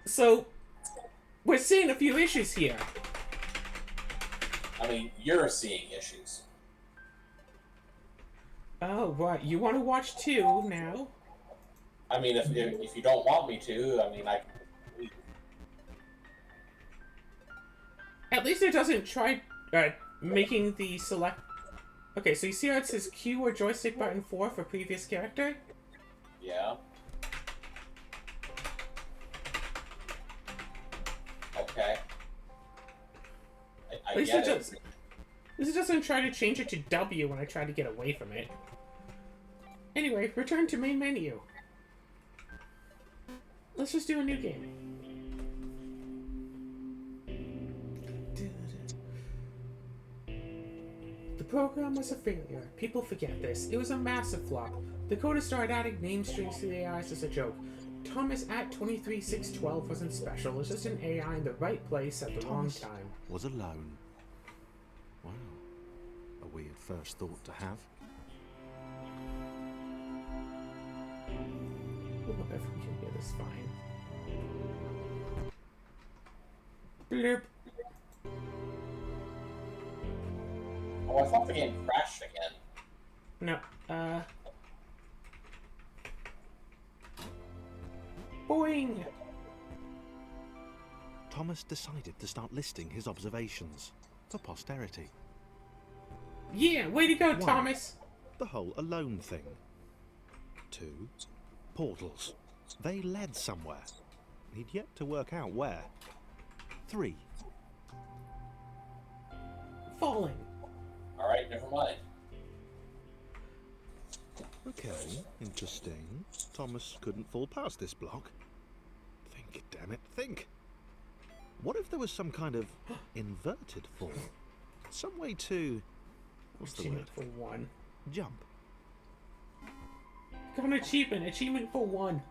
So, we're seeing a few issues here. I mean, you're seeing issues. Oh, what? You want to watch two now? I mean, if you don't want me to, I mean, I can leave. At least it doesn't try making the select. Okay, so you see how it says Q or joystick button 4 for previous character? Yeah. Okay. At I least it get it. does. This doesn't try to change it to W when I try to get away from it. Anyway, return to main menu. Let's just do a new game. The program was a failure. People forget this. It was a massive flop. Dakota started adding name strings to the AIs as a joke. Thomas at 23612 wasn't special. It was just an AI in the right place at the wrong time. Was alone. Wow. A weird first thought to have. Whatever, we can hear this fine. Blurp. Oh, I thought the game crashed again. No, boing! Thomas decided to start listing his observations for posterity. Yeah, way to go, One. Thomas! The whole alone thing. 2. Portals. They led somewhere. He'd yet to work out where. 3. Falling. Alright, never mind. Okay, interesting. Thomas couldn't fall past this block. Think, damn it, think. What if there was some kind of inverted fall? Some way to... what's the word? Achievement for 1. Jump. Got an achievement. Achievement for 1.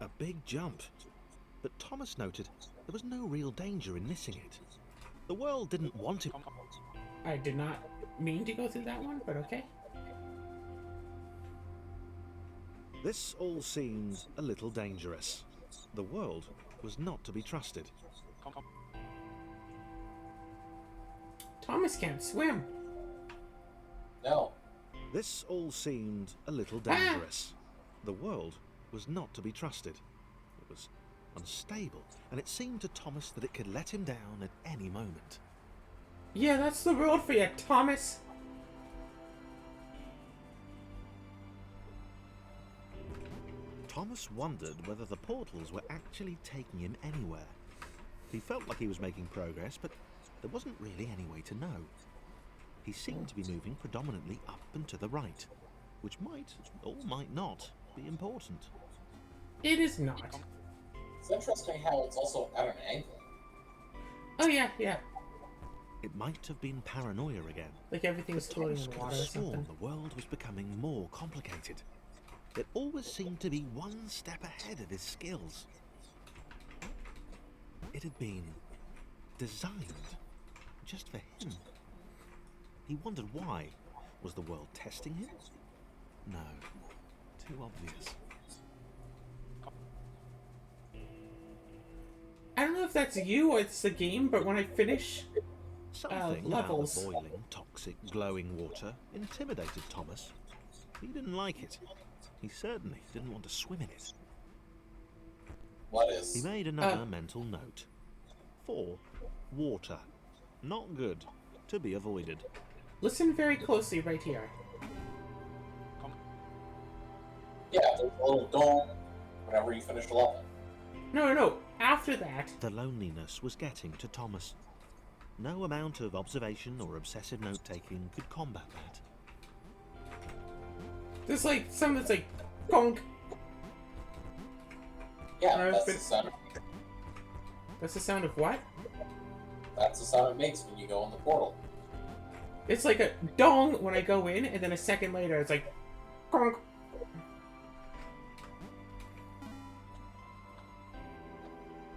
A big jump. But Thomas noted there was no real danger in missing it. The world didn't want it. I did not mean to go through that one, but okay. This all seemed a little dangerous. The world was not to be trusted. Thomas can't swim. No. This all seemed a little dangerous. The world was not to be trusted. It was unstable, and it seemed to Thomas that it could let him down at any moment. Yeah, that's the world for you, Thomas. Thomas wondered whether the portals were actually taking him anywhere. He felt like he was making progress, but there wasn't really any way to know. He seemed to be moving predominantly up and to the right, which might, or might not, be important. It is not. It's interesting how it's also at an angle. Oh yeah, yeah. It might have been paranoia again. Like everything's But floating Thomas in could water have or sworn something. the world was becoming more complicated. It always seemed to be one step ahead of his skills. It had been designed just for him. He wondered why. Was the world testing him? No. Too obvious. I don't know if that's you or it's the game, but when I finish Something levels. about the boiling, toxic, glowing water intimidated Thomas. He didn't like it. He certainly didn't want to swim in it. What is? He made another mental note. 4. Water. Not good. To be avoided. Listen very closely right here. Yeah, there's a little dome whenever you finish the level. No. After that, The loneliness was getting to Thomas. No amount of observation or obsessive note-taking could combat that. there's like something that's like, gonk. Yeah, I've that's been- the sound. That's the sound of what? That's the sound it makes when you go in the portal. It's like a dong when I go in, and then a second later it's like, gonk.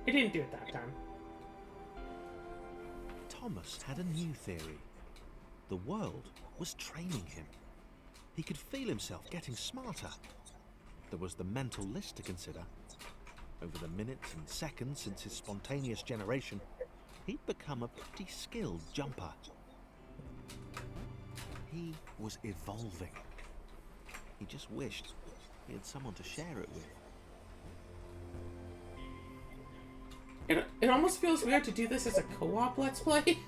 It didn't do it that time. Thomas had a new theory. The world was training him. He could feel himself getting smarter. there was the mental list to consider. Over the minutes and seconds since his spontaneous generation, he'd become a pretty skilled jumper. He was evolving. He just wished he had someone to share it with. It almost feels weird to do this as a co-op Let's Play.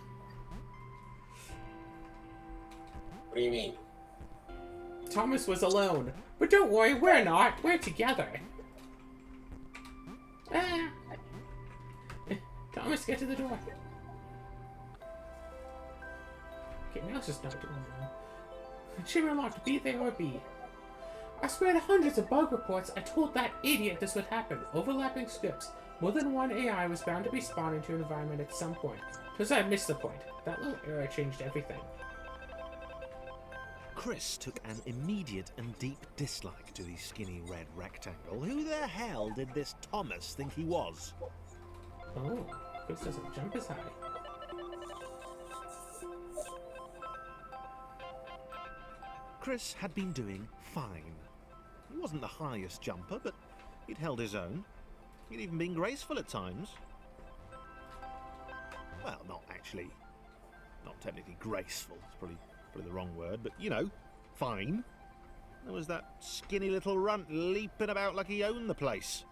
What do you mean? Thomas was alone. But don't worry, we're not. We're together. Ah. Thomas, get to the door. Okay, now it's just not doing that. Chamber locked. Be there or be. I swear to hundreds of bug reports. I told that idiot this would happen. Overlapping scripts. More than one AI was bound to be spawned into an environment at some point. Because I missed the point. That little error changed everything. Chris took an immediate and deep dislike to the skinny red rectangle. Who the hell did this Thomas think he was? Oh, Chris doesn't jump as high. Chris had been doing fine. He wasn't the highest jumper, but he'd held his own. He'd even been graceful at times. Well, not technically graceful. It's probably the wrong word, but you know, fine. There was that skinny little runt leaping about like he owned the place.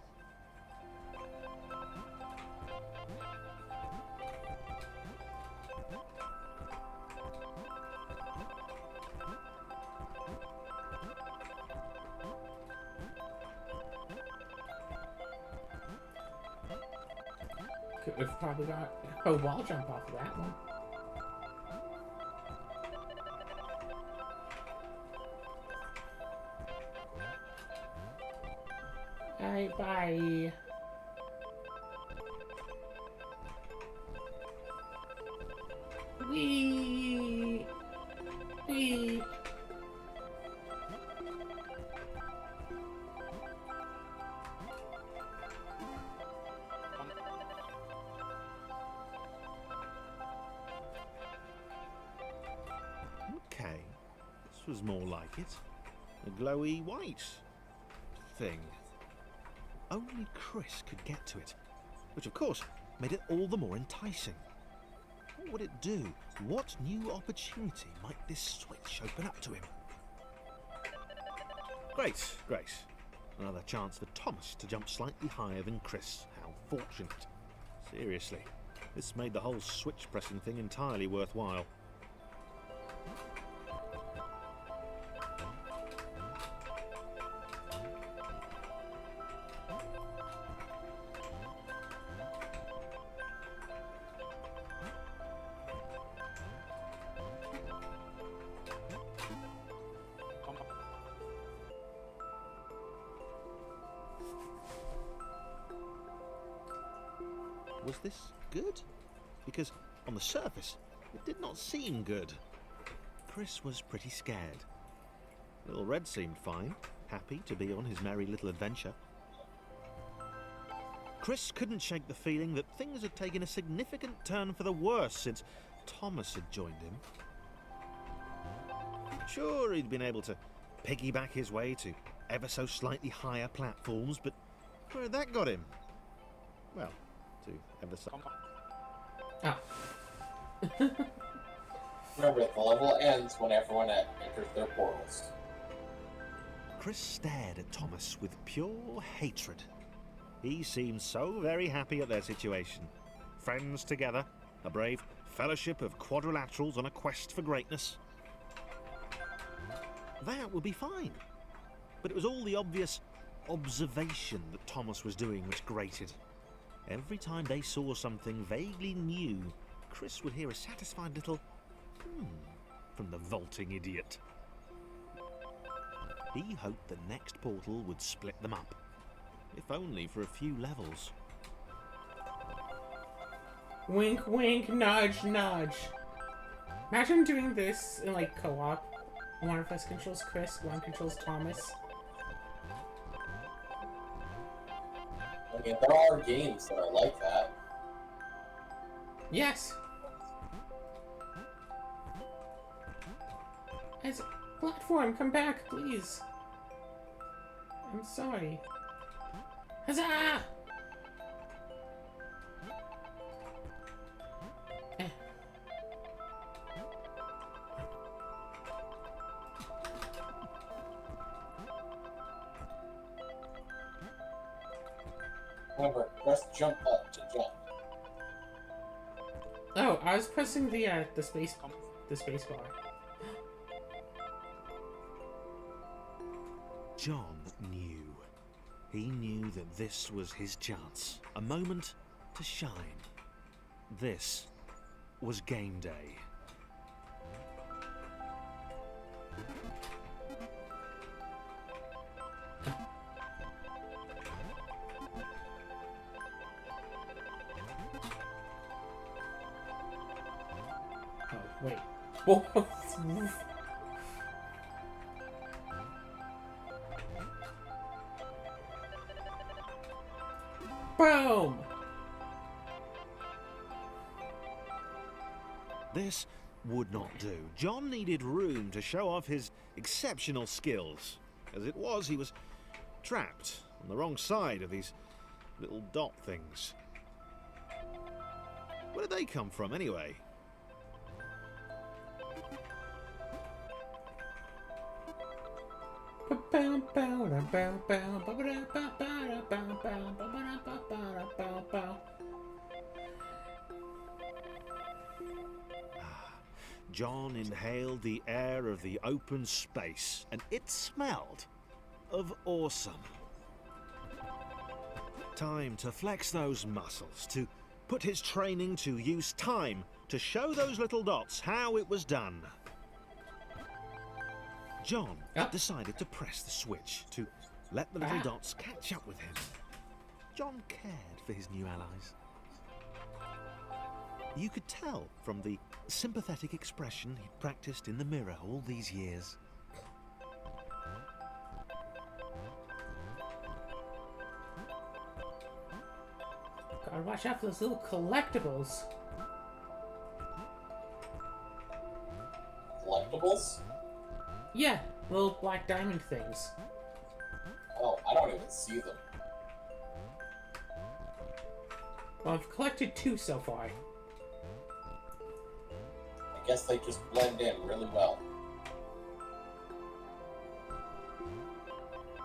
Could have probably got a wall jump off of that one. Alright, bye. Wee. Wee. Okay, this was more like it. A glowy white thing. Only Chris could get to it, which of course made it all the more enticing. What would it do? What new opportunity might this switch open up to him? Great. Another chance for Thomas to jump slightly higher than Chris. How fortunate. Seriously, this made the whole switch pressing thing entirely worthwhile. Was this good? Because on the surface, it did not seem good. Chris was pretty scared. Little Red seemed fine, happy to be on his merry little adventure. Chris couldn't shake the feeling that things had taken a significant turn for the worse since Thomas had joined him. Sure, he'd been able to piggyback his way to ever so slightly higher platforms, but where had that got him? Well, to ever so... Oh. Remember, the level ends when everyone enters their portals. Chris stared at Thomas with pure hatred. He seemed so very happy at their situation. Friends together, a brave fellowship of quadrilaterals on a quest for greatness. That would be fine. But it was all the obvious observation that Thomas was doing which grated. Every time they saw something vaguely new, Chris would hear a satisfied little from the vaulting idiot. He hoped the next portal would split them up, if only for a few levels. Wink, wink, nudge, nudge. Imagine doing this in, like, co-op. One of us controls Chris, one controls Thomas. I mean, there are games that are like that. Yes! As platform, come back, please. I'm sorry. Huzzah! Eh. Remember, press jump up to jump. Oh, I was pressing the space bar. John knew. He knew that this was his chance. A moment to shine. This was game day. Oh, wait. Whoa. Boom! This would not do. John needed room to show off his exceptional skills. As it was, he was trapped on the wrong side of these little dot things. Where did they come from, anyway? John inhaled the air of the open space, and it smelled of awesome. Time to flex those muscles, to put his training to use, time to show those little dots how it was done. John decided to press the switch to let the little dots catch up with him. John cared for his new allies. You could tell from the sympathetic expression he'd practiced in the mirror all these years. Gotta watch out for those little collectibles. Collectibles? Yeah, little black diamond things. Oh, I don't even see them. Well, I've collected 2 so far. I guess they just blend in really well.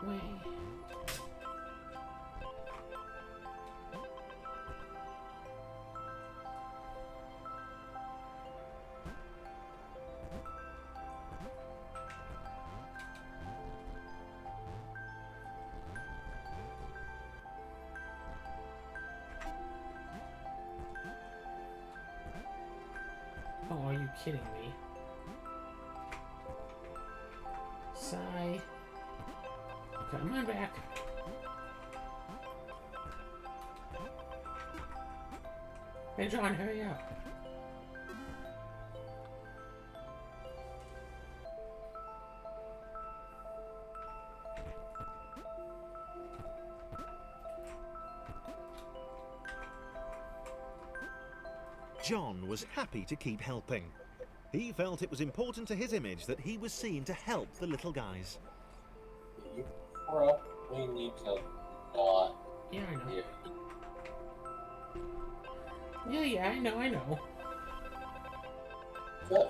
Wait. Oh, are you kidding me? Sigh. Come on back. Hey, John, hurry up. John was happy to keep helping. He felt it was important to his image that he was seen to help the little guys. You probably need to not. Yeah, I know. Yeah. Yeah, I know. Good.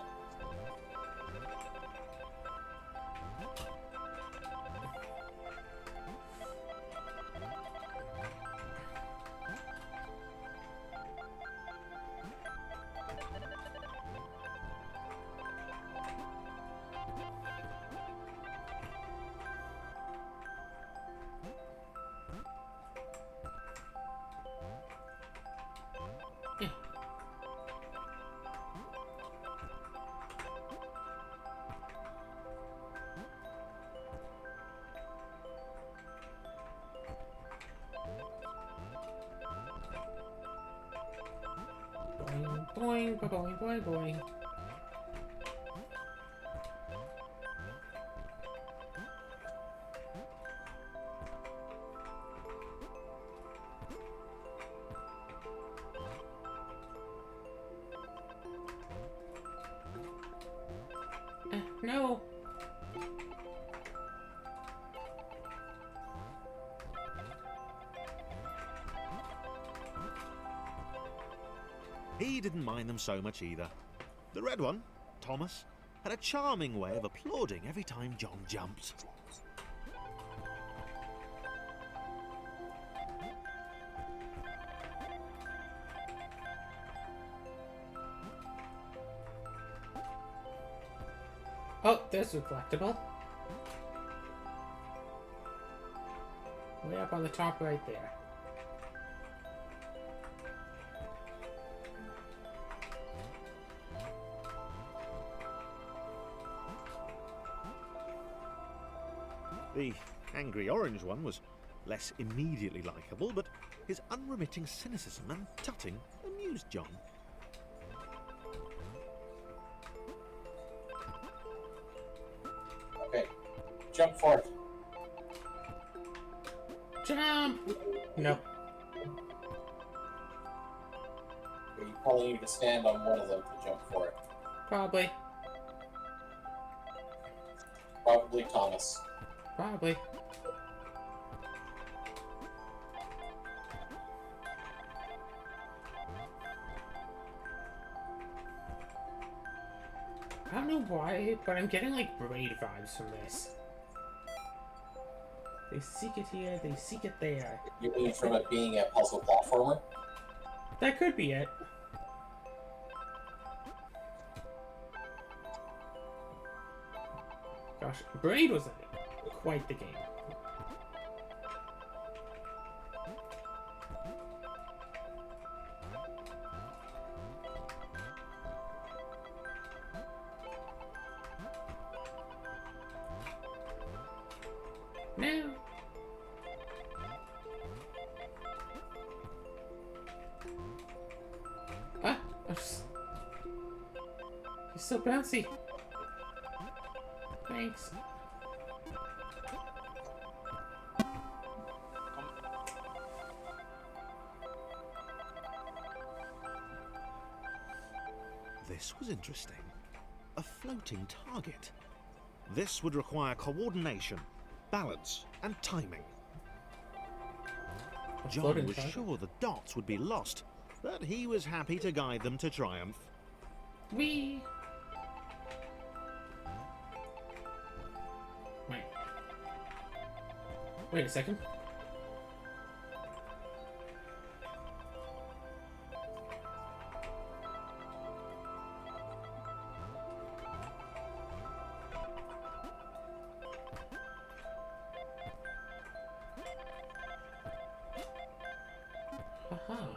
Yeah. Boing, boing, boing, boing. No. He didn't mind them so much either. The red one, Thomas, had a charming way of applauding every time John jumped. Oh, there's a collectible. Way up on the top right there. The angry orange one was less immediately likeable, but his unremitting cynicism and tutting amused John. Okay, jump for it. Jump! No. You probably need to stand on one of them to jump for it. Probably. Probably Thomas. Probably. I don't know why, but I'm getting like Braid vibes from this. They seek it here, they seek it there. You mean from it being a puzzle platformer? That could be it. Gosh, Braid was quite the game. Now. Ah, he's so bouncy. Thanks. This was interesting. A floating target. This would require coordination, balance, and timing. John floating was target? sure the dots would be lost, but he was happy to guide them to triumph. Wee. Wait a second. Aha.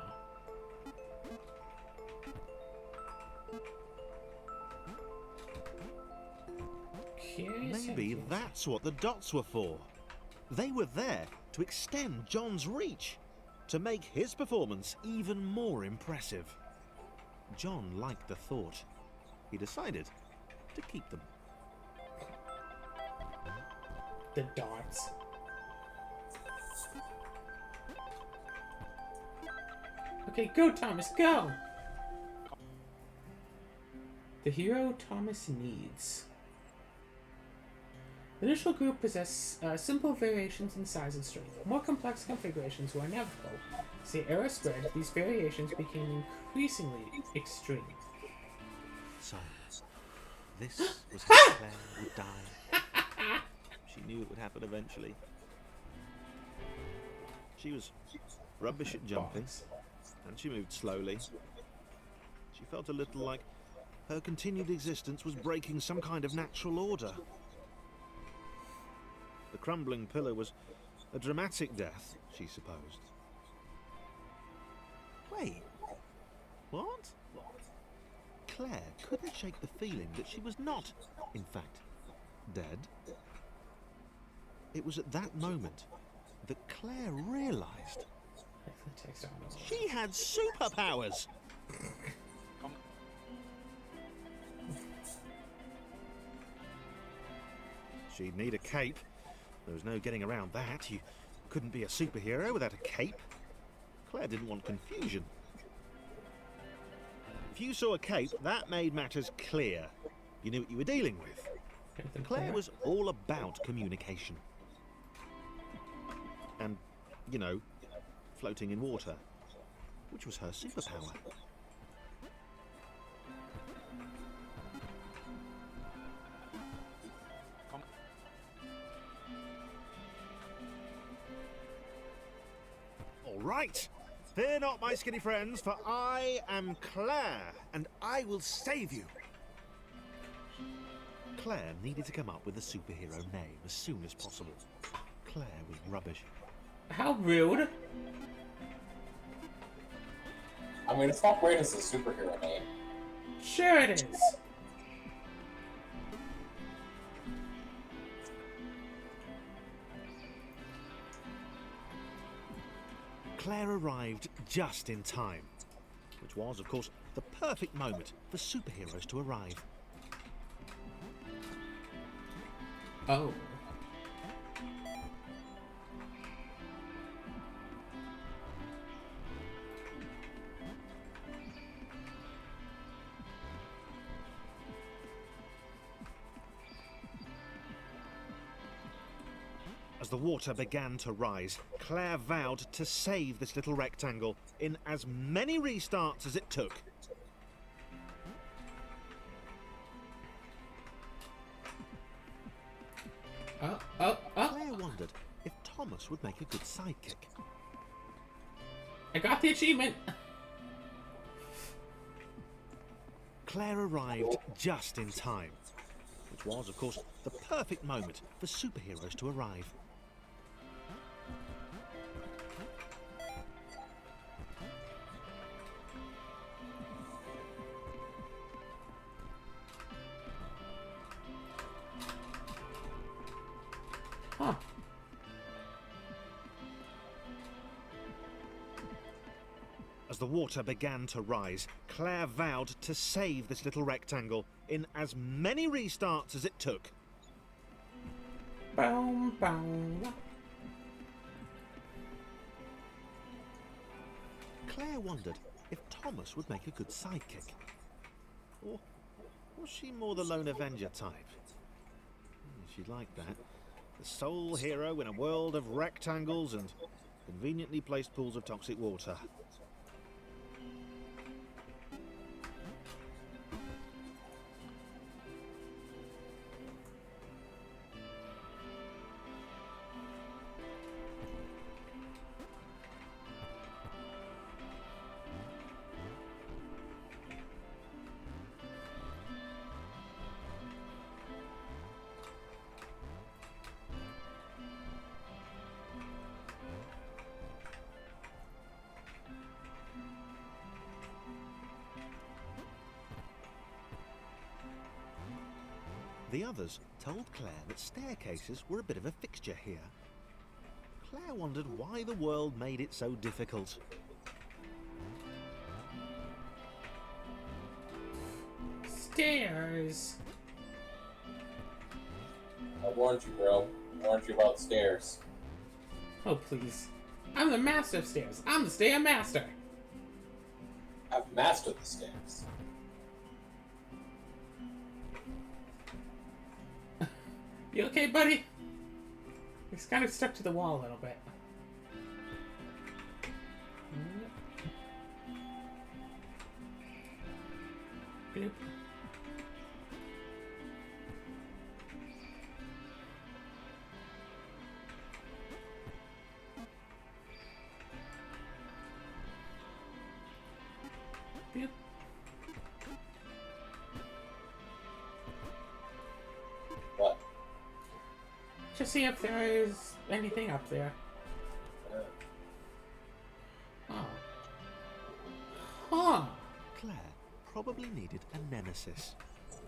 Curious Maybe ideas. that's what the dots were for. They were there to extend John's reach, to make his performance even more impressive. John liked the thought. He decided to keep them. The dots. Okay, go Thomas, go! The hero Thomas needs. The initial group possess simple variations in size and strength. More complex configurations were inevitable. As the era spread, these variations became increasingly extreme. So, this was how Claire would die. She knew it would happen eventually. She was rubbish at jumping, and she moved slowly. She felt a little like her continued existence was breaking some kind of natural order. The crumbling pillar was a dramatic death, she supposed. Wait, what? Claire couldn't shake the feeling that she was not, in fact, dead. It was at that moment that Claire realized she had superpowers. She'd need a cape. There was no getting around that. You couldn't be a superhero without a cape. Claire didn't want confusion. If you saw a cape, that made matters clear. You knew what you were dealing with. Claire was all about communication. And, you know, floating in water, which was her superpower. All right. Fear not, my skinny friends, for I am Claire, and I will save you. Claire needed to come up with a superhero name as soon as possible. Claire was rubbish. How rude. I mean, it's not great as a superhero name. Sure it is. Claire arrived just in time, which was, of course, the perfect moment for superheroes to arrive. Oh. As the water began to rise, Claire vowed to save this little rectangle in as many restarts as it took. Claire wondered if Thomas would make a good sidekick. I got the achievement. Claire arrived just in time, which was, of course, the perfect moment for superheroes to arrive. Huh. As the water began to rise, Claire vowed to save this little rectangle in as many restarts as it took. Boom, boom. Claire wondered if Thomas would make a good sidekick. Or was she more the lone Avenger type? She liked that. The sole hero in a world of rectangles and conveniently placed pools of toxic water. The others told Claire that staircases were a bit of a fixture here. Claire wondered why the world made it so difficult. Stairs. I warned you, bro. I warned you about stairs. Oh, please. I'm the master of stairs. I'm the stair master. I've mastered the stairs. You okay, buddy? He's kind of stuck to the wall a little bit. Boop. Boop. What? Just see if there is anything up there. Oh. Huh. Claire probably needed a nemesis,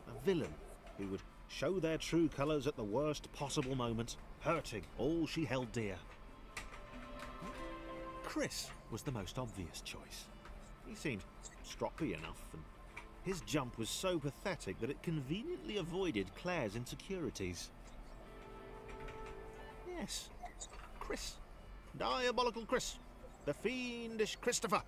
a villain who would show their true colours at the worst possible moment, hurting all she held dear. Chris was the most obvious choice. He seemed stroppy enough, and his jump was so pathetic that it conveniently avoided Claire's insecurities. Yes, Chris. Diabolical Chris. The fiendish Christopher.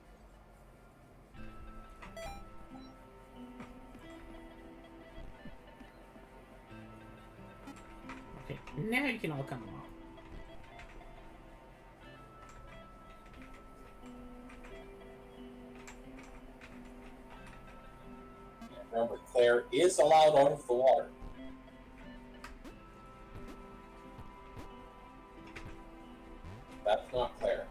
Okay, now you can all come along. Remember, Claire is allowed out of the water. That's not Claire.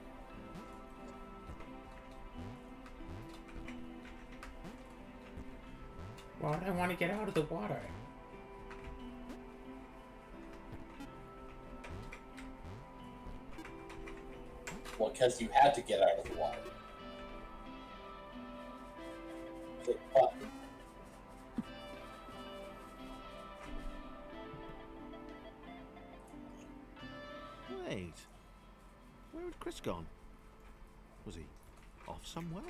Why would I want to get out of the water? Well, because you had to get out of the water. Click button. Wait. Where had Chris gone? Was he off somewhere?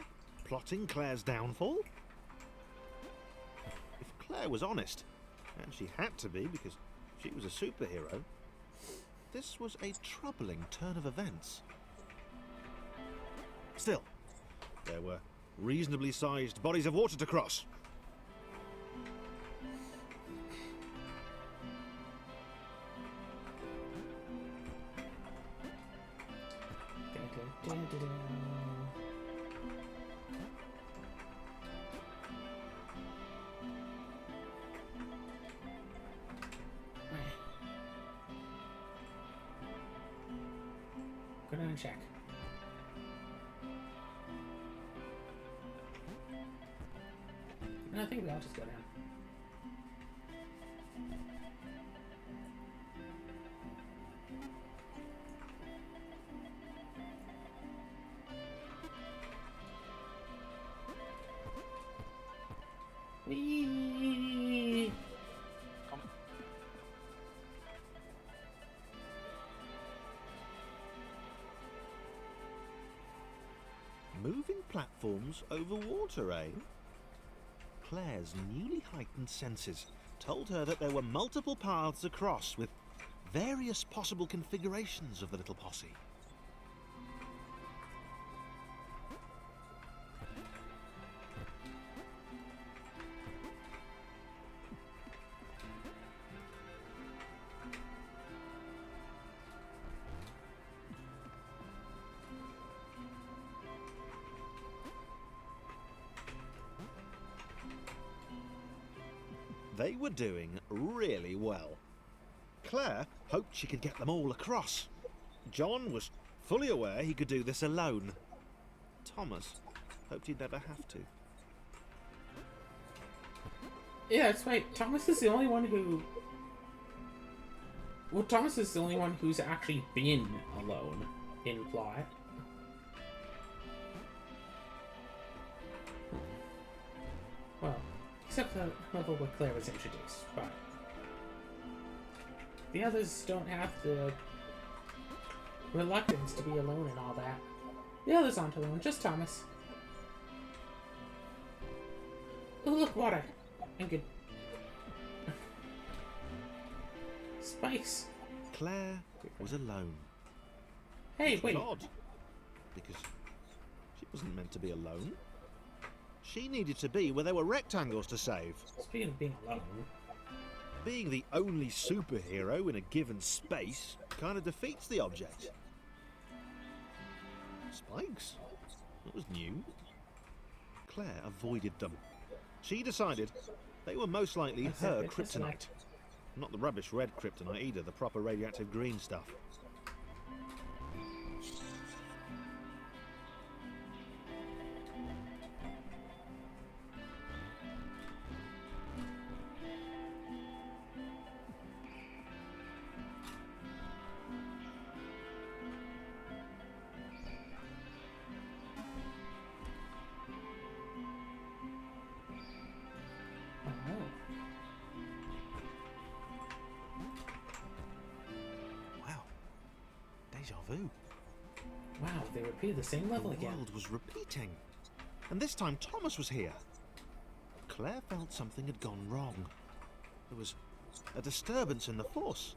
Plotting Claire's downfall? If Claire was honest, and she had to be because she was a superhero, this was a troubling turn of events. Still, there were reasonably sized bodies of water to cross. Go down and check. No, I think we all just go down. Whee! Moving platforms over water, eh? Claire's newly heightened senses told her that there were multiple paths across with various possible configurations of the little posse. They were doing really well. Claire hoped she could get them all across. John was fully aware he could do this alone. Thomas hoped he'd never have to. Yeah, that's right. Thomas is the only one who... Well, Thomas is the only one who's actually been alone in plot. Well, except the level where Claire was introduced, but... The others don't have the reluctance to be alone and all that. The others aren't alone, just Thomas. Oh, look, water. And good. Spikes. Claire was alone. Hey, Which was wait. odd, because she wasn't meant to be alone. She needed to be where there were rectangles to save. Speaking of being alone, Being the only superhero in a given space kind of defeats the object. Spikes? That was new. Claire avoided them. She decided they were most likely That's her it, that's kryptonite. Not the rubbish red kryptonite either, the proper radioactive green stuff. oh, Wow. Deja vu. wow, they repeated the same level The again. world was repeating. And this time Thomas was here. Claire felt something had gone wrong. There was a disturbance in the force.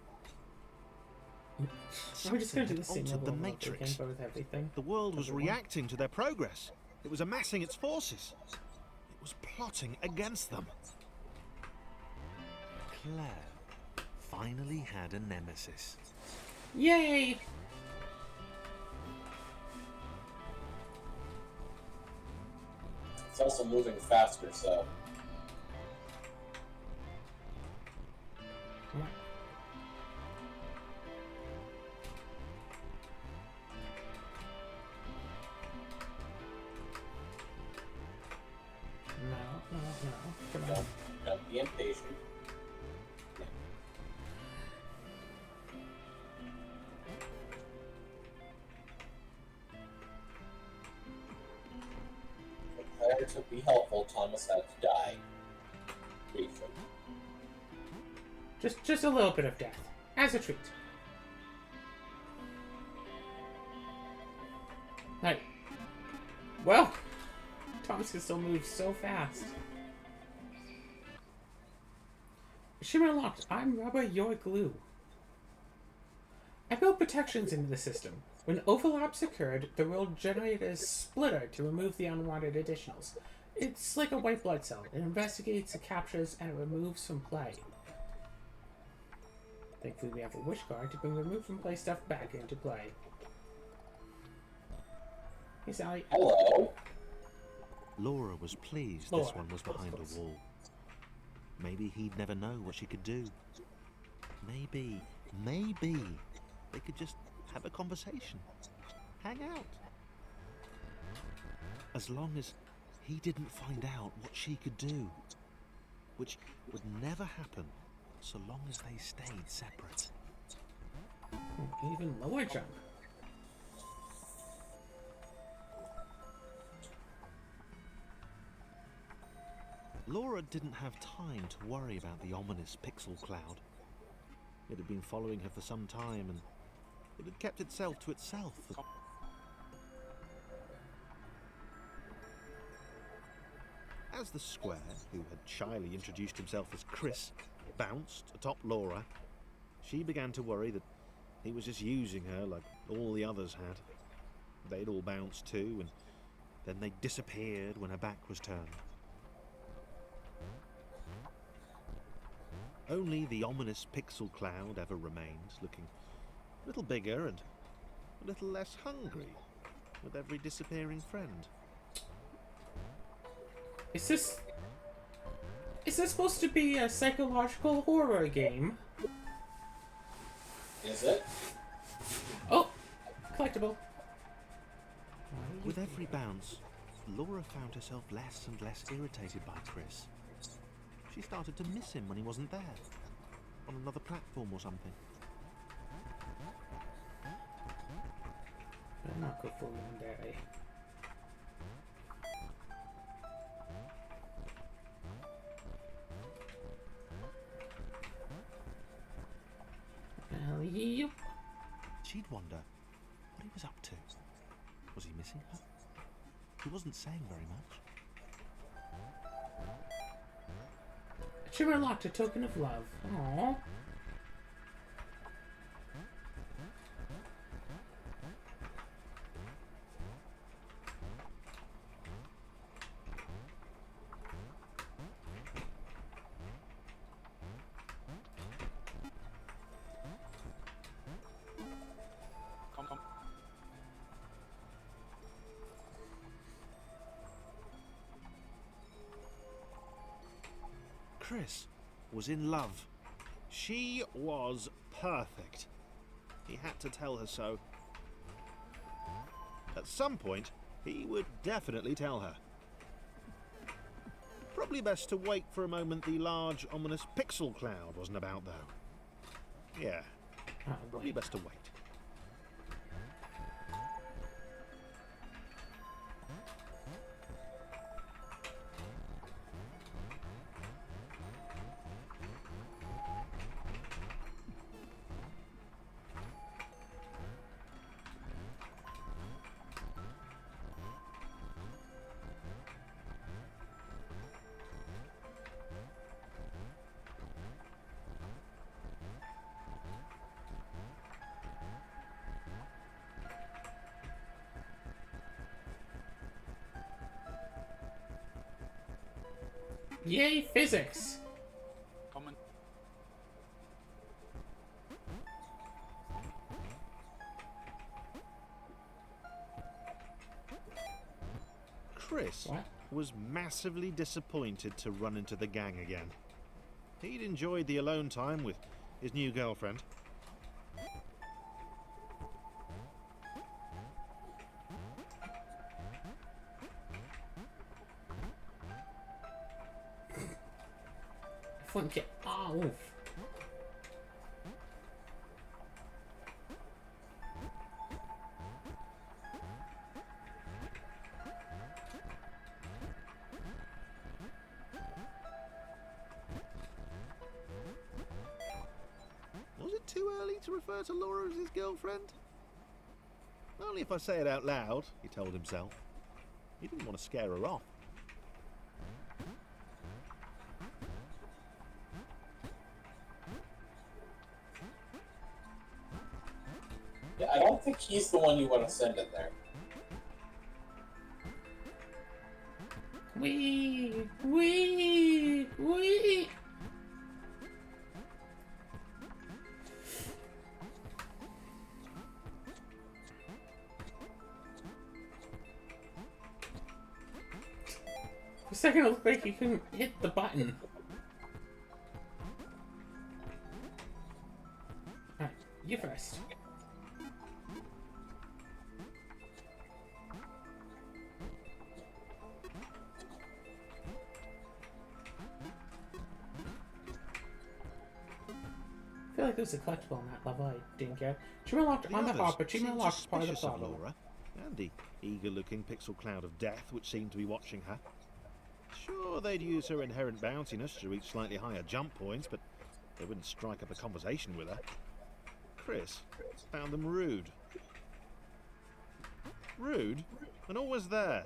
We're just gonna do Something the had same altered level the all over matrix. again, but with everything. The world was Everyone. reacting to their progress. It was amassing its forces. It was plotting against them. Claire finally had a nemesis. Yay! It's also moving faster, so Come on. No, no, no. Come on. be impatient. Prepare to be helpful, Thomas had to die. Briefly. Just a little bit of death, as a treat. Right. Well, Thomas can still move so fast. Shimmer locked. I'm rubber, you're glue. I built protections into the system. When overlaps occurred, the world generated a splitter to remove the unwanted additionals. It's like a white blood cell. It investigates, it captures, and it removes from play. Thankfully, we have a wish card to bring remove from play stuff back into play. Hey, Sally. Hello. Laura was pleased Laura, this one was behind a wall. Maybe he'd never know what she could do. Maybe they could just have a conversation. Hang out. As long as he didn't find out what she could do. Which would never happen so long as they stayed separate. Even lower jump. Laura didn't have time to worry about the ominous pixel cloud. It had been following her for some time, and it had kept itself to itself. As the square, who had shyly introduced himself as Chris, bounced atop Laura, she began to worry that he was just using her like all the others had. They'd all bounced too, and then they disappeared when her back was turned. Only the ominous pixel cloud ever remained, looking a little bigger and a little less hungry with every disappearing friend. Is this supposed to be a psychological horror game? Is it? Oh, collectible. With every bounce, Laura found herself less and less irritated by Chris. She started to miss him when he wasn't there, on another platform or something. I'm not good for one day. Yep. She'd wonder what he was up to. Was he missing her? He wasn't saying very much. Shimmer locked, a token of love. Aww. Chris was in love. She was perfect. He had to tell her so. At some point, he would definitely tell her. Probably best to wait for a moment the large, ominous pixel cloud wasn't about, though. Yeah, probably best to wait. Yay, physics! Chris was massively disappointed to run into the gang again. He'd enjoyed the alone time with his new girlfriend. wouldn't get. Oh, oof. Was it too early to refer to Laura as his girlfriend? Only if I say it out loud, he told himself. He didn't want to scare her off. Yeah, I don't think he's the one you want to send in there. Wee. For a second, it looked like he couldn't hit the button. Alright, you first. I feel like there's a collectible on that level I didn't get. She unlocked on the others hop, but she seemed unlocked part of the suspicious of problem. Laura, and the eager-looking pixel cloud of death which seemed to be watching her. Sure, they'd use her inherent bounciness to reach slightly higher jump points, but they wouldn't strike up a conversation with her. Chris found them rude. Rude? And always there.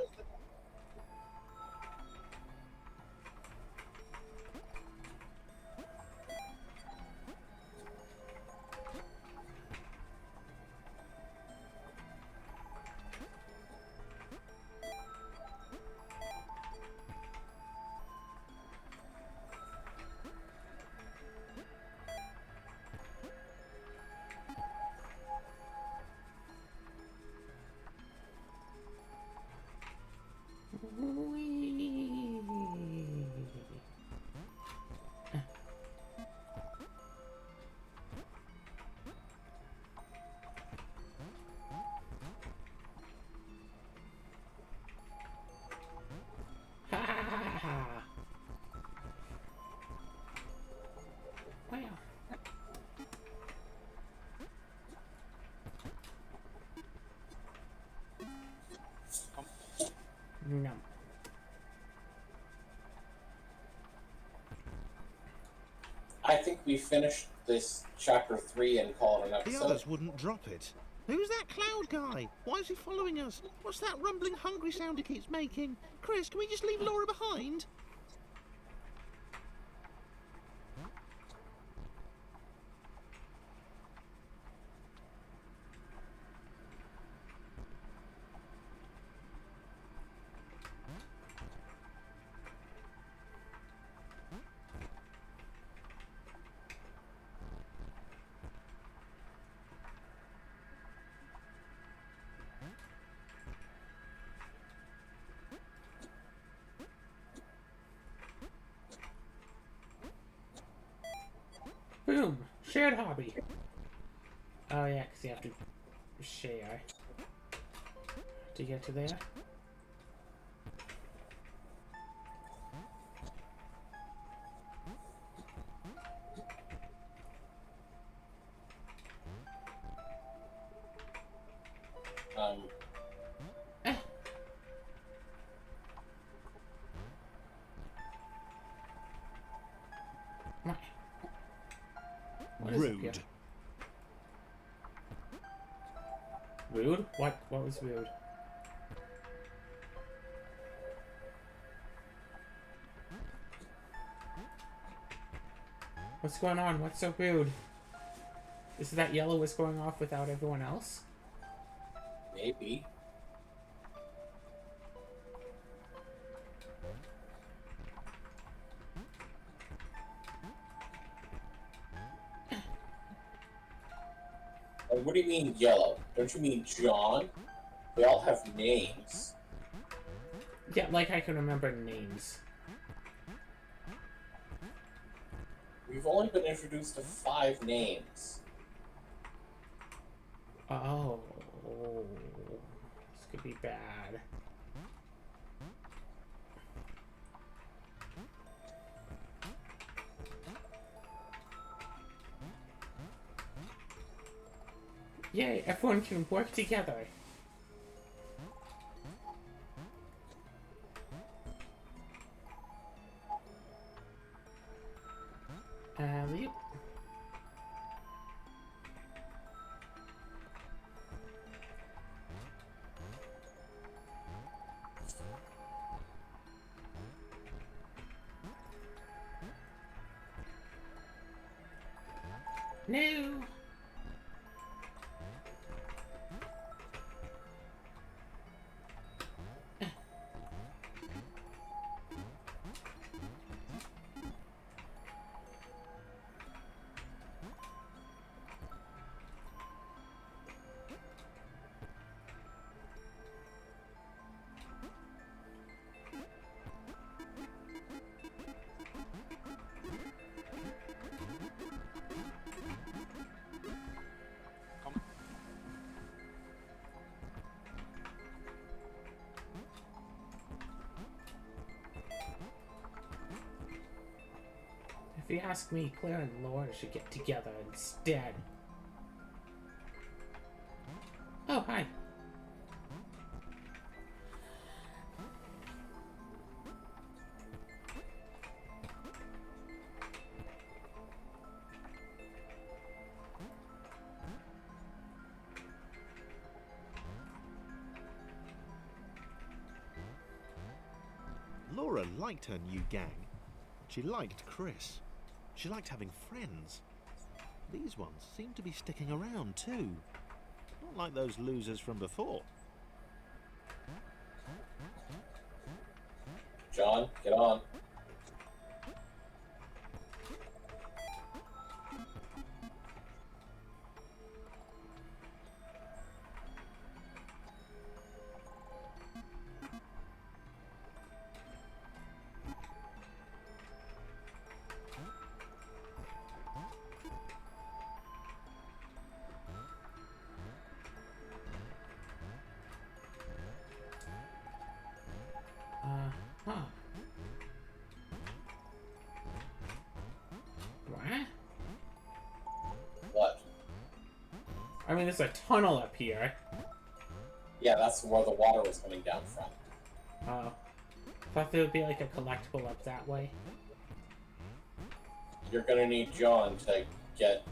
Whee! Ha ha ha! Wow. No. I think we finished this chapter 3 and call it an The episode. others wouldn't drop it. Who's that cloud guy? Why is he following us? What's that rumbling hungry sound he keeps making? Chris, can we just leave Laura behind? Boom! Shared hobby. Oh yeah, because you have to share to get to there. Eh. Right. What is up here? Rude. Rude? What? What was rude? What's going on? What's so rude? Is it that yellow was going off without everyone else? Maybe. What do you mean yellow? Don't you mean John? They all have names. Yeah, like I can remember names. We've only been introduced to 5 names. Oh, this could be bad. Yay, everyone can work together. Yep. No. If you ask me, Claire and Laura should get together instead. Oh, hi. Laura liked her new gang. She liked Chris. She liked having friends. These ones seem to be sticking around too. Not like those losers from before. John, get on. Huh. What? What? I mean, there's a tunnel up here. Yeah, that's where the water was coming down from. Oh. Thought there would be like a collectible up that way. You're gonna need John to get,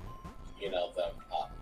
you know, them up.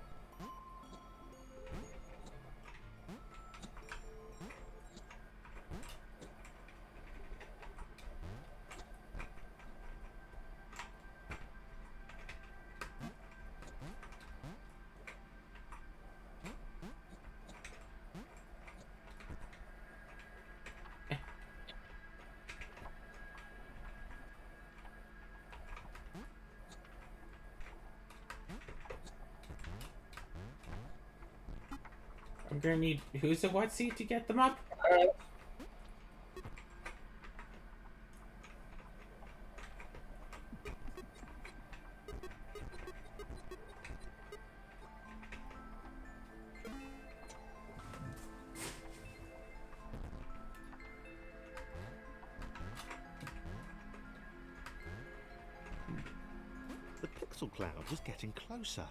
I'm gonna need who's the what seat to get them up? Alright. The pixel cloud was getting closer.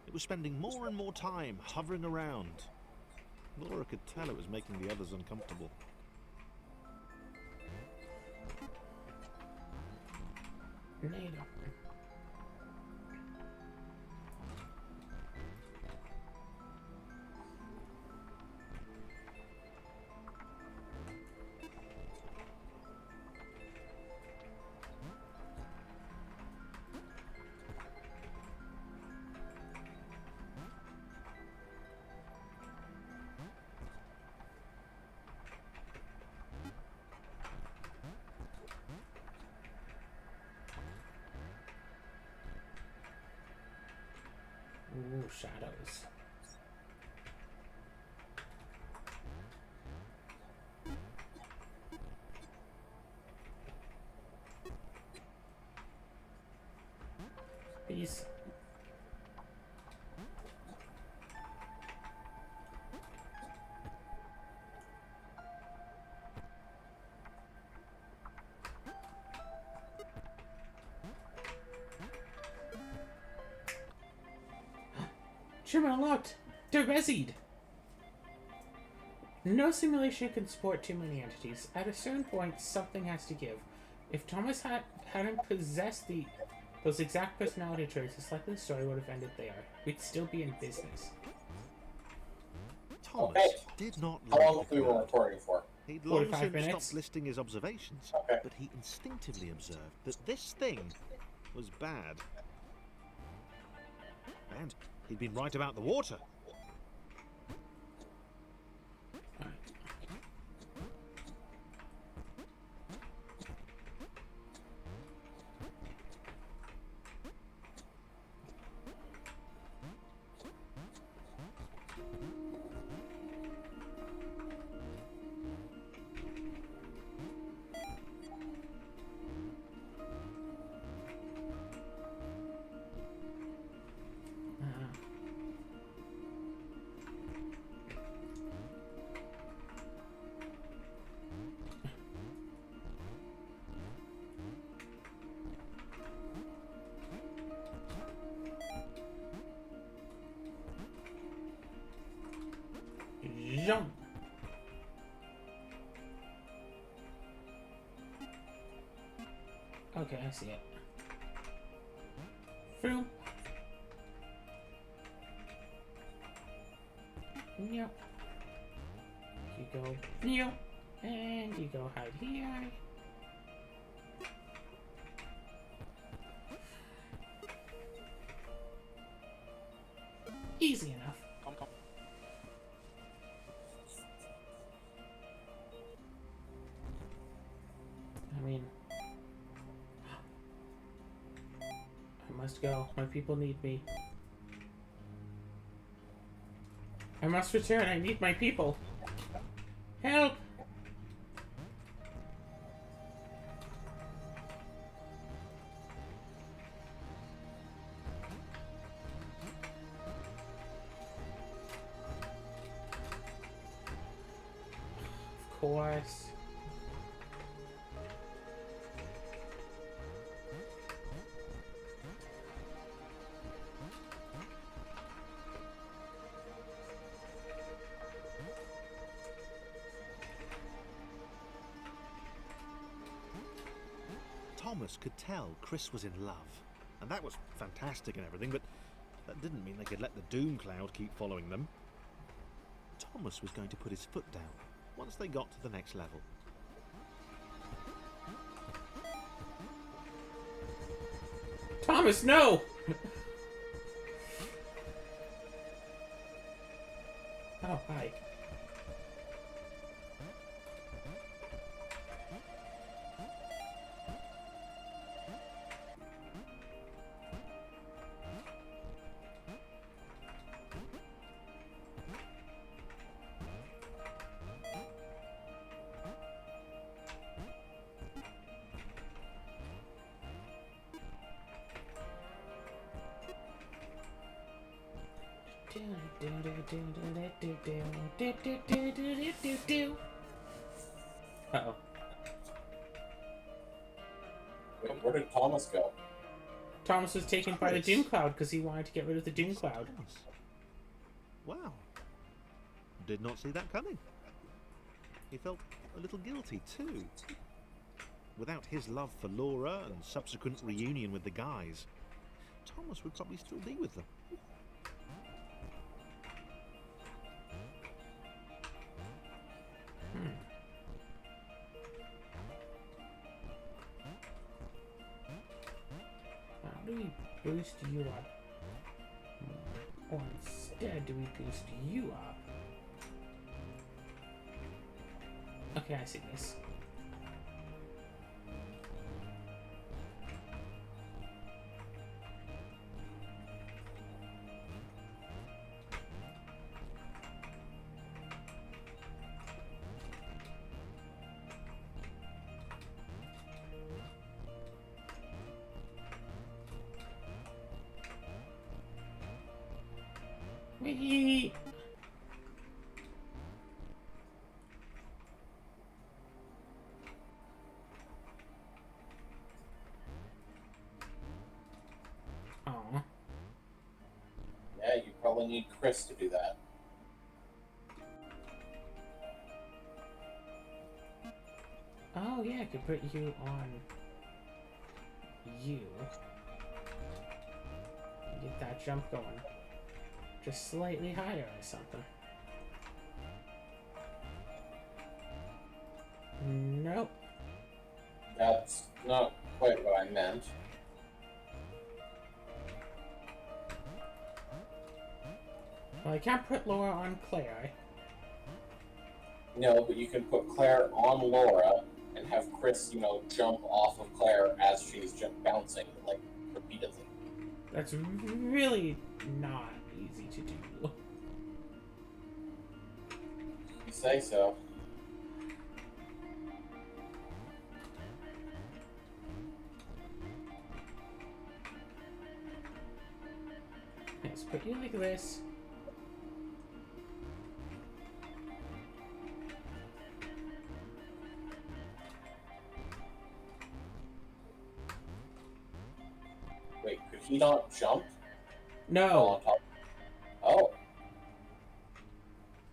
It was spending more and more time hovering around. Laura could tell it was making the others uncomfortable. NATO. Ooh, shadows. Peace. Achievement unlocked! Derezid! No simulation can support too many entities. At a certain point, something has to give. If Thomas hadn't possessed those exact personality traits, it's likely the story would have ended there. We'd still be in business. Thomas Okay. did not How like long the have we been crowd. recording for? He'd long 45 since minutes. stopped listing his observations, Okay. but he instinctively observed that this thing was bad. And he'd been right about the water. Jump! Okay, I see it. Through. Yep. You go. Yep. And you go hide here. Easy enough. I mean, I must go. My people need me. I must return. I need my people. Help! Of course. Thomas could tell Chris was in love, and that was fantastic and everything, but that didn't mean they could let the doom cloud keep following them. Thomas was going to put his foot down once they got to the next level. Thomas, no! Oh, hi. Uh-oh. Wait, where did Thomas go? Thomas was taken by the Chris. Doom Cloud because he wanted to get rid of the Doom Cloud. Thomas. Wow. Did not see that coming. He felt a little guilty too. Without his love for Laura and subsequent reunion with the guys, Thomas would probably still be with them. How do we boost you up? Or instead, do we boost you up? Okay, I see this. Wee. Aw. Yeah, you probably we'll need Chris to do that. Oh yeah, I could put you on you. Get that jump going. Just slightly higher or something. Nope. That's not quite what I meant. Well, I can't put Laura on Claire. No, but you can put Claire on Laura and have Chris, jump off of Claire as she's bouncing, like, repeatedly. That's really not easy to do. You say so. Let's put you like this. Wait, could he not jump? No. On top? Oh.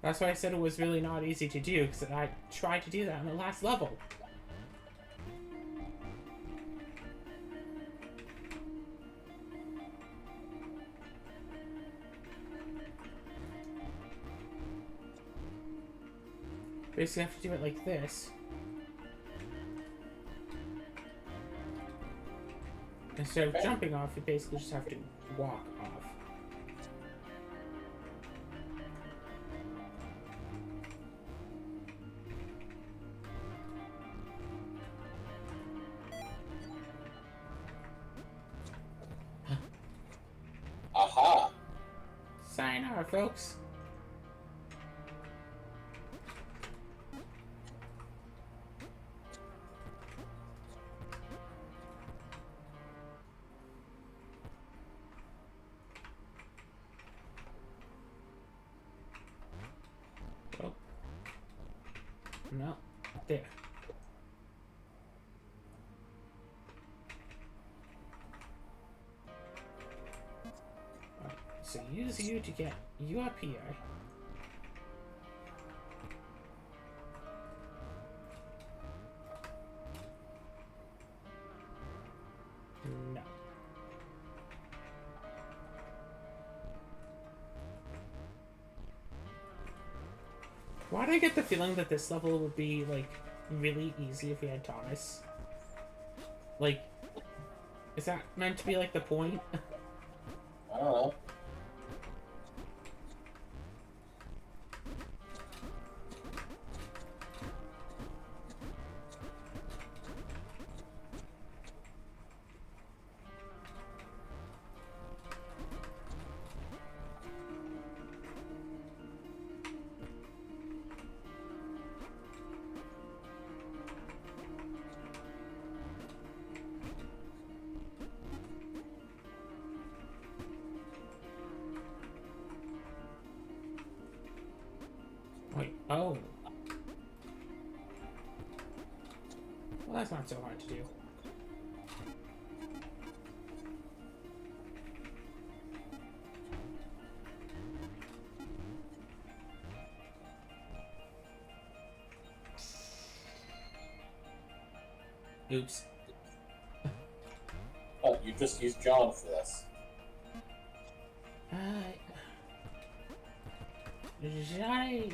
That's why I said it was really not easy to do, because I tried to do that in the last level. Basically, I have to do it like this. Instead of jumping off, you basically just have to walk off. Aha! Sayonara, folks. Oh. No. There. Alright, so use you to get you up here. No. Why do I get the feeling that this level would be, like, really easy if we had Thomas? Like, is that meant to be, like, the point? I don't know. Wait, oh. Well, that's not so hard to do. Oops. Oh, you just used John for this. Johnny.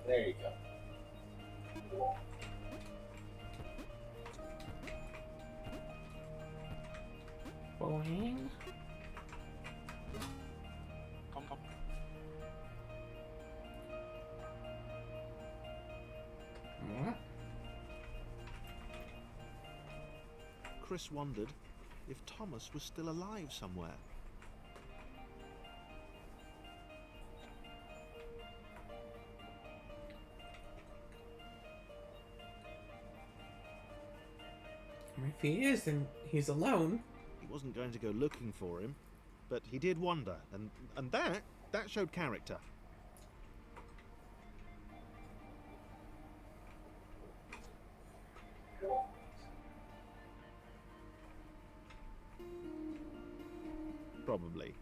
There you go. Boing. What? Chris wondered if Thomas was still alive somewhere. If he is, then he's alone. He wasn't going to go looking for him, but he did wonder, and that showed character. probably.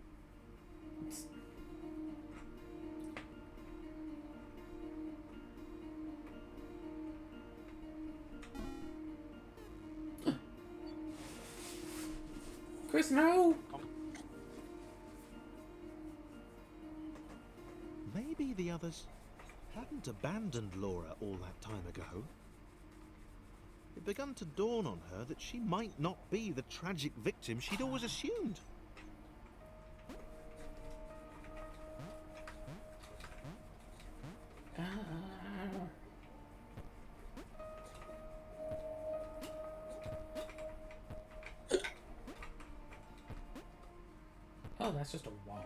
Chris, no! Maybe the others hadn't abandoned Laura all that time ago. It began to dawn on her that she might not be the tragic victim she'd always assumed. Oh, that's just a wall.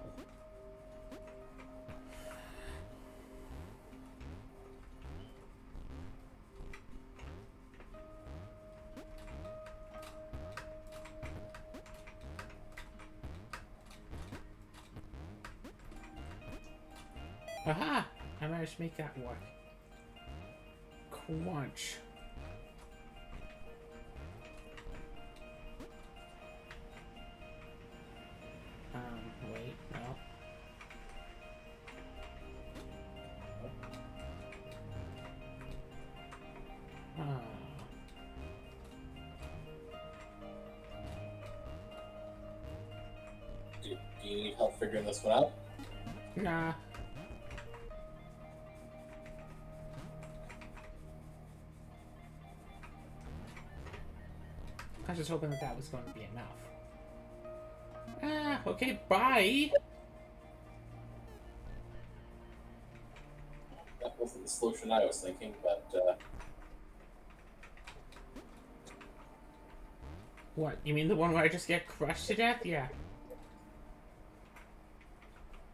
Aha! I managed to make that work. Crunch. Wait, no. Do you need help figuring this one out? Nah. I was just hoping that that was going to be enough. Ah, okay, bye! That wasn't the solution I was thinking, but What, you mean the one where I just get crushed to death? Yeah.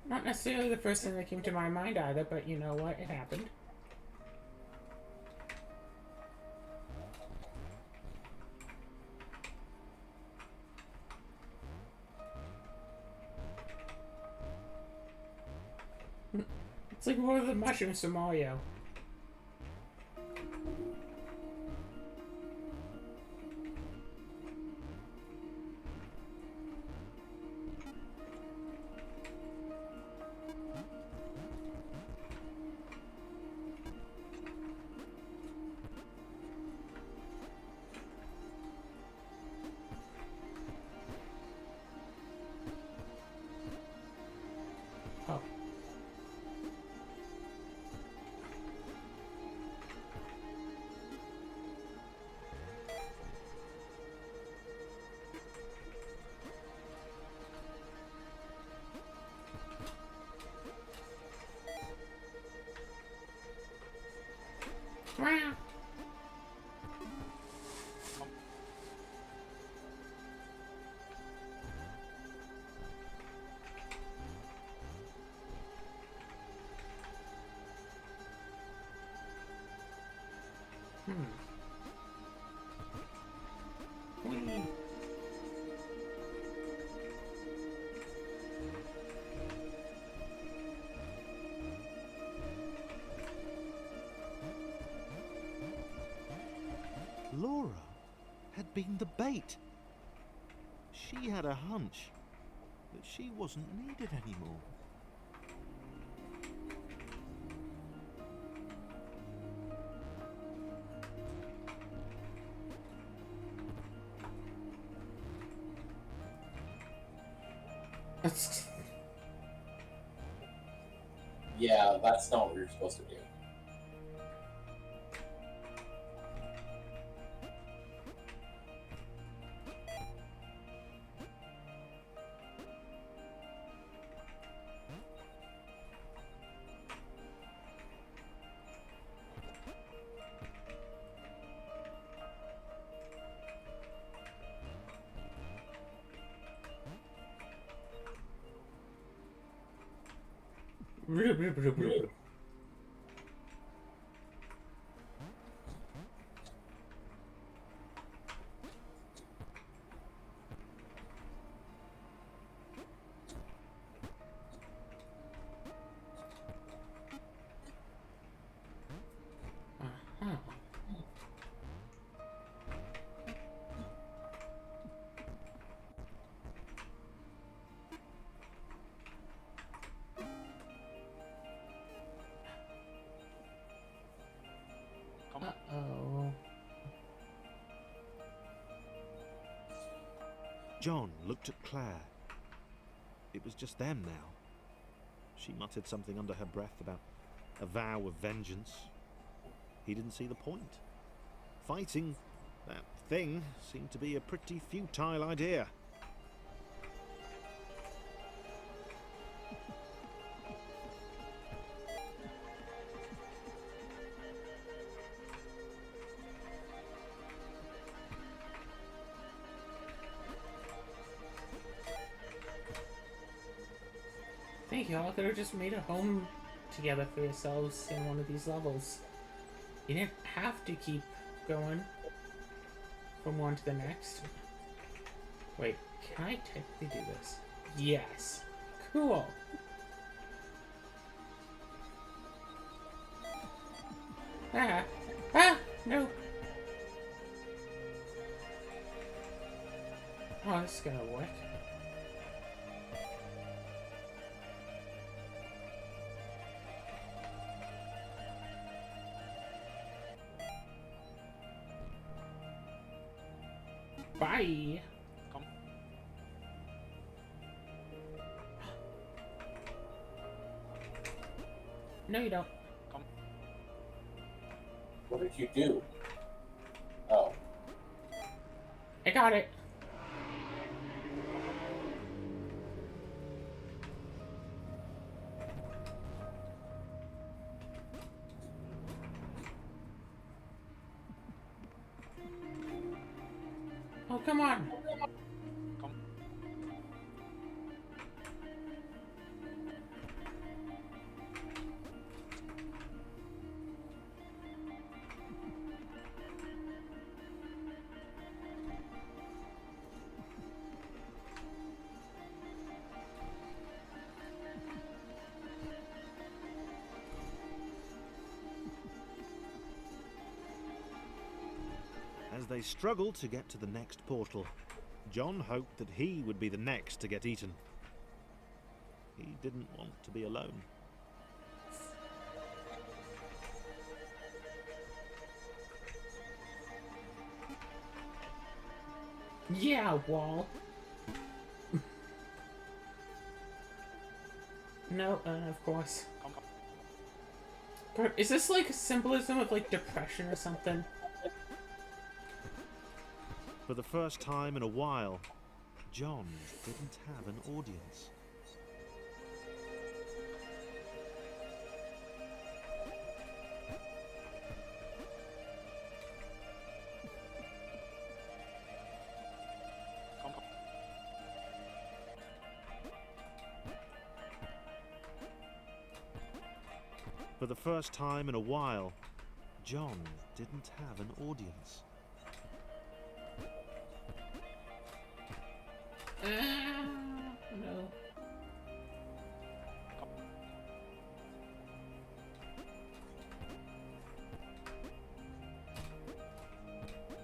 Not necessarily the first thing that came to my mind either, but you know what? It happened. It's like one of the mushrooms from Mario. Oh. Wow. Whee. Laura had been the bait. She had a hunch that she wasn't needed anymore. yeah, that's not what you're supposed to do. Uh-huh. John looked at Claire. It was just them now. She muttered something under her breath about a vow of vengeance. He didn't see the point. Fighting that thing seemed to be a pretty futile idea. Think y'all could have just made a home together for yourselves in one of these levels. You didn't have to keep going from one to the next. Wait, can I technically do this? Yes. Cool. Ah! Ah! No! Oh, this is gonna work. Bye! Come. No, you don't. Come. What did you do? Oh. I got it. Oh, come on. Come. As they struggled to get to the next portal, John hoped that he would be the next to get eaten. He didn't want to be alone. Yeah, wall. No, of course. Come. Come. But is this like a symbolism of like depression or something? For the first time in a while, John didn't have an audience. Come. Come. For the first time in a while, John didn't have an audience. No.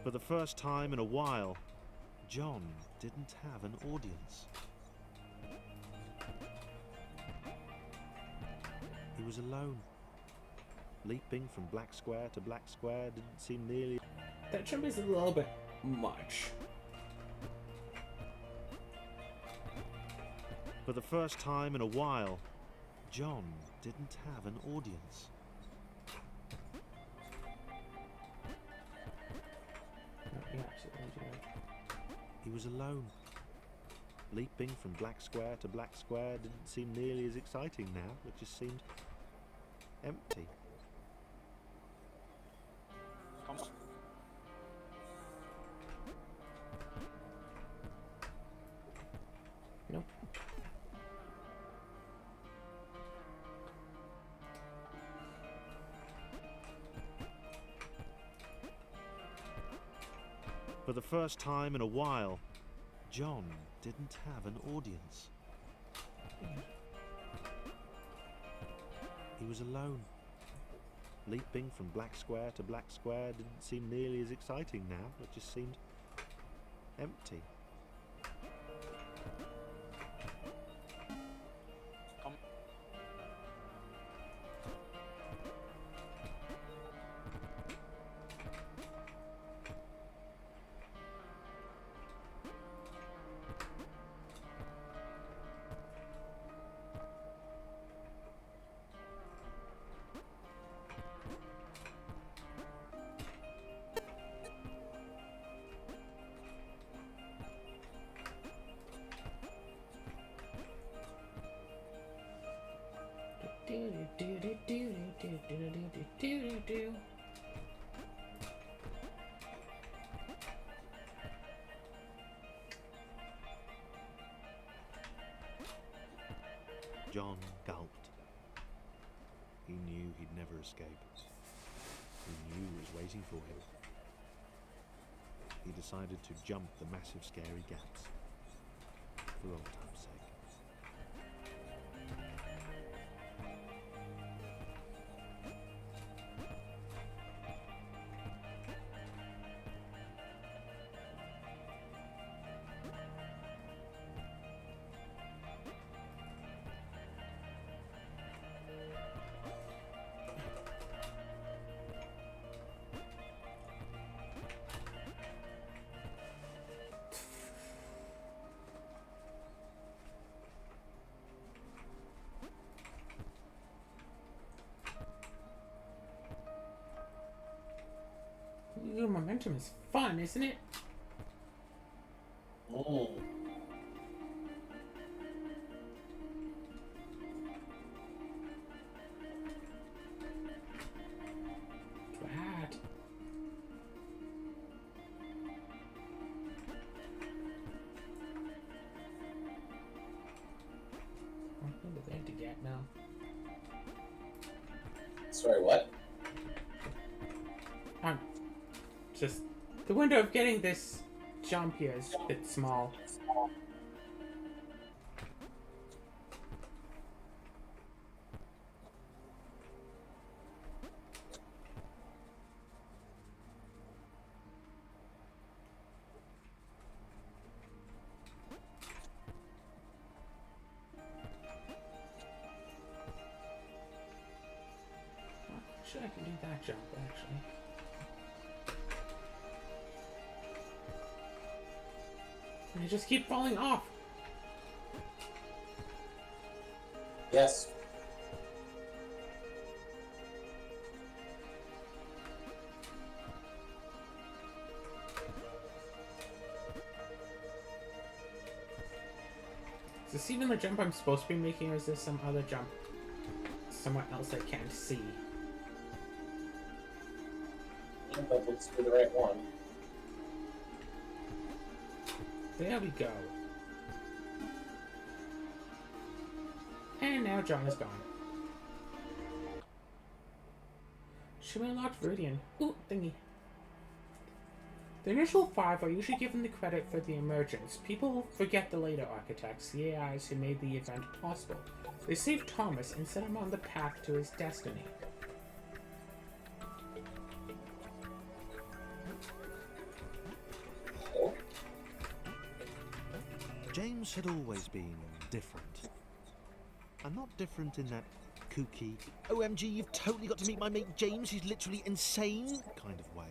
For the first time in a while, John didn't have an audience. He was alone. Leaping from black square to black square didn't seem nearly... That jump is a little bit much. For the first time in a while, John didn't have an audience. No, you absolutely do. He was alone. Leaping from black square to black square didn't seem nearly as exciting now. It just seemed empty. Come. Nope. For the first time in a while, John didn't have an audience. He was alone. Leaping from black square to black square didn't seem nearly as exciting now. It just seemed empty. Come. John gulped. He knew he'd never escape. He knew it was waiting for him. He decided to jump the massive scary gaps. For old time's sake. Your momentum is fun, isn't it? Mm. Bad. What are they to get now? Sorry, what? Just the window of getting this jump here is a bit small. Sure, I can do that jump actually. And I just keep falling off. Yes. Is this even the jump I'm supposed to be making, or is this some other jump somewhere else I can't see? That looks to be the right one. There we go. And now John is gone. Shimmer locked Viridian. Ooh, thingy. The initial 5 are usually given the credit for the emergence. People forget the later architects, the AIs who made the event possible. They saved Thomas and set him on the path to his destiny. Oh. James had always been different. And not different in that kooky, OMG, you've totally got to meet my mate James, he's literally insane kind of way.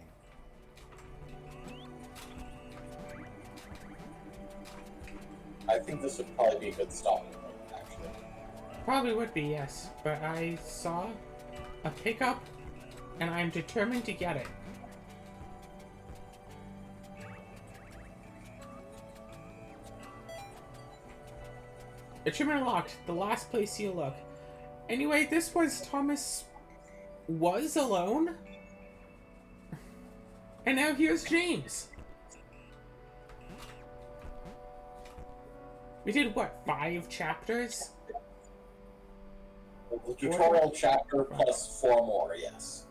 I think this would probably be a good stopping point, actually. Probably would be, yes. But I saw a pickup, and I'm determined to get it. Achievement unlocked. The last place you look. Anyway, this was Thomas was alone. And now here's James. We did, what, 5 chapters? The tutorial chapter plus 4 more, yes.